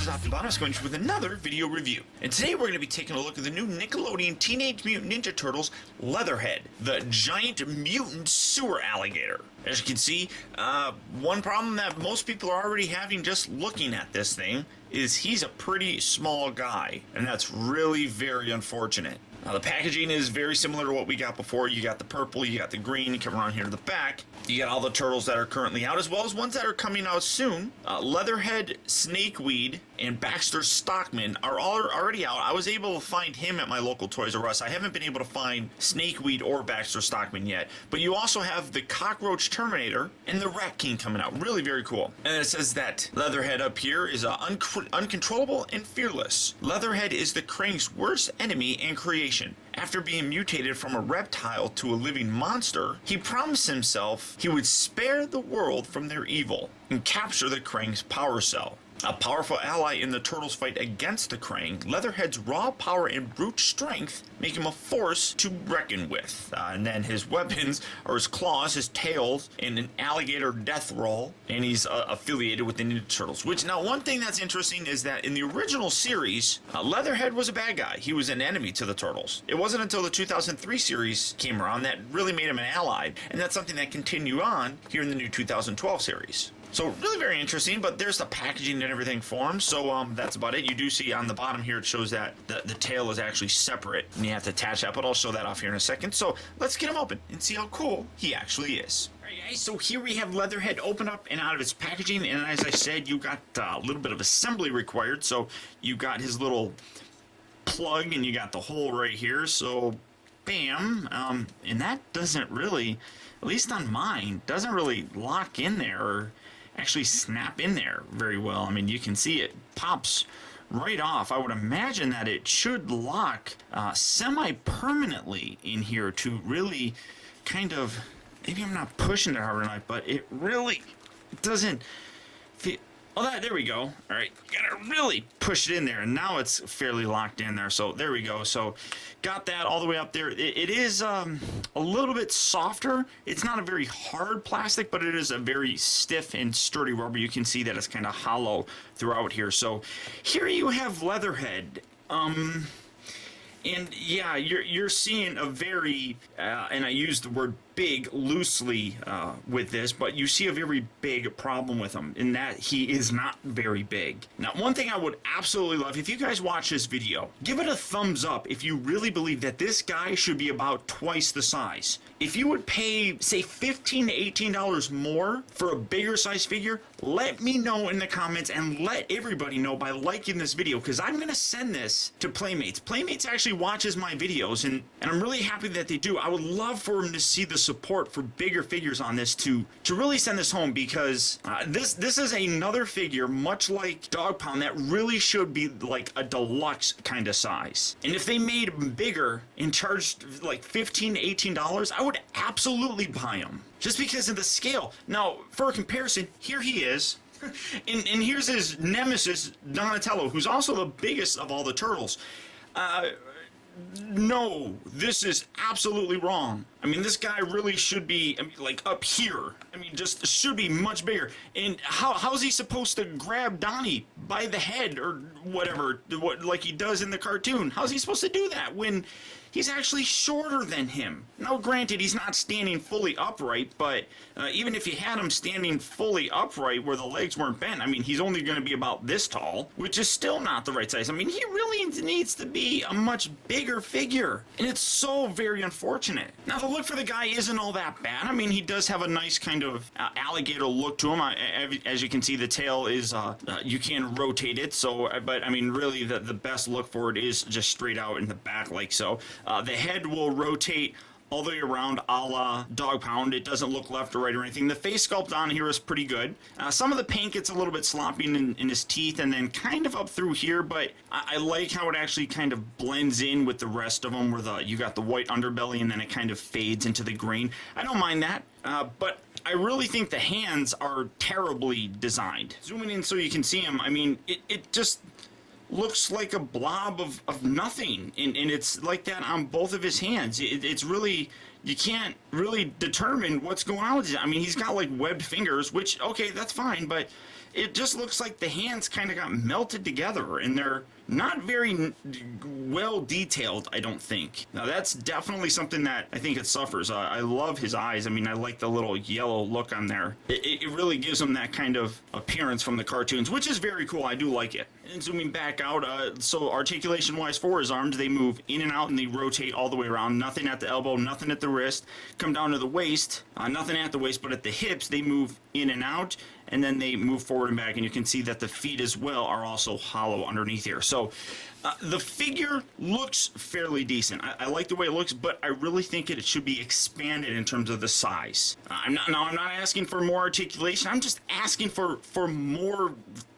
this is optibotimus going with another video review. And today we're going to be taking a look at the new Nickelodeon Teenage Mutant Ninja Turtles Leatherhead, the giant mutant sewer alligator. As you can see, one problem that most people are already having just looking at this thing is he's a pretty small guy, and that's really very unfortunate. Now, the packaging is very similar to what we got before. You got the purple, you got the green, you come around here to the back. You got all the turtles that are currently out, as well as ones that are coming out soon. Leatherhead, Snakeweed, and Baxter Stockman are all already out. I was able to find him at my local Toys R Us. I haven't been able to find Snakeweed or Baxter Stockman yet. But you also have the Cockroach Terminator and the Rat King coming out. Really very cool. And it says that Leatherhead up here is uncontrollable and fearless. Leatherhead is the Krang's worst enemy and creation. After being mutated from a reptile to a living monster, he promised himself he would spare the world from their evil and capture the Krang's power cell. A powerful ally in the Turtles' fight against the Krang, Leatherhead's raw power and brute strength make him a force to reckon with. And then his weapons are his claws, his tails, and an alligator death roll. And he's affiliated with the Ninja Turtles. Which, now, one thing that's interesting is that in the original series, Leatherhead was a bad guy. He was an enemy to the Turtles. It wasn't until the 2003 series came around that really made him an ally. And that's something that continued on here in the new 2012 series. So really very interesting, but there's the packaging and everything for him, so that's about it. You do see on the bottom here, it shows that the tail is actually separate, and you have to attach that, but I'll show that off here in a second. So let's get him open and see how cool he actually is. Alright guys, so here we have Leatherhead open up and out of its packaging, and as I said, you got a little bit of assembly required, so you got his little plug, and you got the hole right here, so bam, and that doesn't really, at least on mine, doesn't really lock in there, or actually snap in there very well. I mean, you can see it pops right off. I would imagine that it should lock semi-permanently in here to really kind of, maybe I'm not pushing it hard enough, but it really doesn't feel. Oh, there we go. All right, you gotta really push it in there, and now it's fairly locked in there. So there we go. So got that all the way up there. It is a little bit softer. It's not a very hard plastic, but it is a very stiff and sturdy rubber. You can see that it's kind of hollow throughout here. So here you have Leatherhead. And yeah, you're seeing a very, and I use the word big loosely with this, but you see a very big problem with him in that he is not very big. Now, one thing I would absolutely love, if you guys watch this video, give it a thumbs up if you really believe that this guy should be about twice the size. If you would pay, say, $15 to $18 more for a bigger size figure, let me know in the comments and let everybody know by liking this video, because I'm going to send this to Playmates. Playmates actually watches my videos, and I'm really happy that they do. I would love for them to see the support for bigger figures on this to really send this home, because this is another figure, much like Dog Pound, that really should be like a deluxe kind of size. And if they made him bigger and charged like $15 to $18, I would absolutely buy him, just because of the scale. Now, for a comparison, here he is. And here's his nemesis, Donatello, who's also the biggest of all the turtles. No, this is absolutely wrong. I mean, this guy really should be, I mean, like up here. I mean, just should be much bigger. And how's he supposed to grab Donnie by the head or whatever, like he does in the cartoon? How's he supposed to do that when he's actually shorter than him? Now, granted, he's not standing fully upright, but even if you had him standing fully upright where the legs weren't bent, I mean, he's only going to be about this tall, which is still not the right size. I mean, he really needs to be a much bigger figure, and it's so very unfortunate. Now, the look for the guy isn't all that bad. I mean, he does have a nice kind of alligator look to him. As you can see, the tail is, you can rotate it, so, but I mean, really, the best look for it is just straight out in the back like so. The head will rotate all the way around a la Dog Pound. It doesn't look left or right or anything. The face sculpt on here is pretty good. Some of the paint gets a little bit sloppy in his teeth and then kind of up through here, but I like how it actually kind of blends in with the rest of them, where you got the white underbelly and then it kind of fades into the green. I don't mind that, but I really think the hands are terribly designed. Zooming in so you can see them, I mean, it just looks like a blob of nothing, and it's like that on both of his hands. It's really, you can't really determine what's going on with it. I mean, he's got like webbed fingers, which, okay, that's fine, but it just looks like the hands kind of got melted together, and they're not very well detailed, I don't think. Now that's definitely something that I think it suffers. I love his eyes. I mean, I like the little yellow look on there. It really gives him that kind of appearance from the cartoons, which is very cool. I do like it. And zooming back out, so articulation wise for his arms, they move in and out and they rotate all the way around. Nothing at the elbow, nothing at the wrist. Come down to the waist, nothing at the waist, but at the hips they move in and out, and then they move forward and back, and you can see that the feet as well are also hollow underneath here. So the figure looks fairly decent. I like the way it looks, but I really think it should be expanded in terms of the size. I'm not asking for more articulation. I'm just asking for more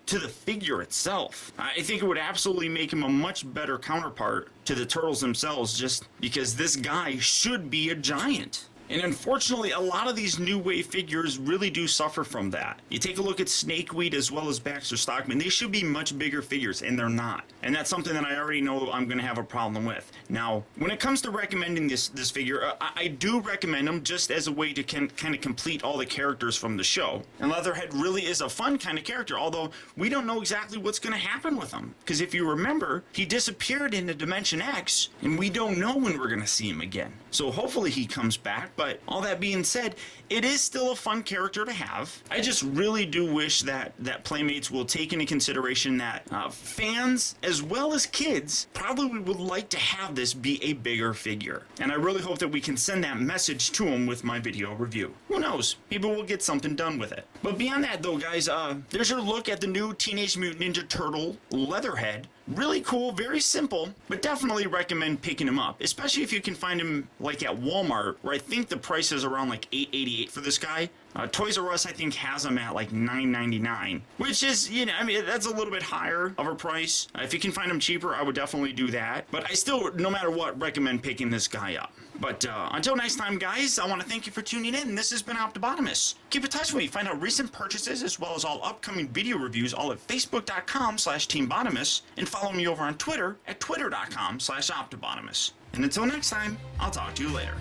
to the figure itself. I think it would absolutely make him a much better counterpart to the turtles themselves, just because this guy should be a giant. And unfortunately, a lot of these new wave figures really do suffer from that. You take a look at Snakeweed as well as Baxter Stockman, they should be much bigger figures, and they're not. And that's something that I already know I'm going to have a problem with. Now, when it comes to recommending this figure, I do recommend them just as a way to kind of complete all the characters from the show. And Leatherhead really is a fun kind of character, although we don't know exactly what's going to happen with him. Because if you remember, he disappeared into Dimension X, and we don't know when we're going to see him again. So hopefully he comes back, but all that being said, it is still a fun character to have. I just really do wish that Playmates will take into consideration that fans as well as kids probably would like to have this be a bigger figure. And I really hope that we can send that message to them with my video review. Who knows? Maybe we'll get something done with it. But beyond that though, guys, there's your look at the new Teenage Mutant Ninja Turtle Leatherhead. Really cool, very simple, but definitely recommend picking him up, especially if you can find him like at Walmart, where I think the price is around like $8.88 for this guy. Toys R Us, I think, has them at like $9.99, which is, you know, I mean, that's a little bit higher of a price. If you can find them cheaper, I would definitely do that. But I still, no matter what, recommend picking this guy up. But until next time, guys, I want to thank you for tuning in. This has been Optibotimus. Keep in touch with me. Find out recent purchases as well as all upcoming video reviews all at facebook.com/teambotimus, and follow me over on Twitter at twitter.com/Optibotimus. And until next time, I'll talk to you later.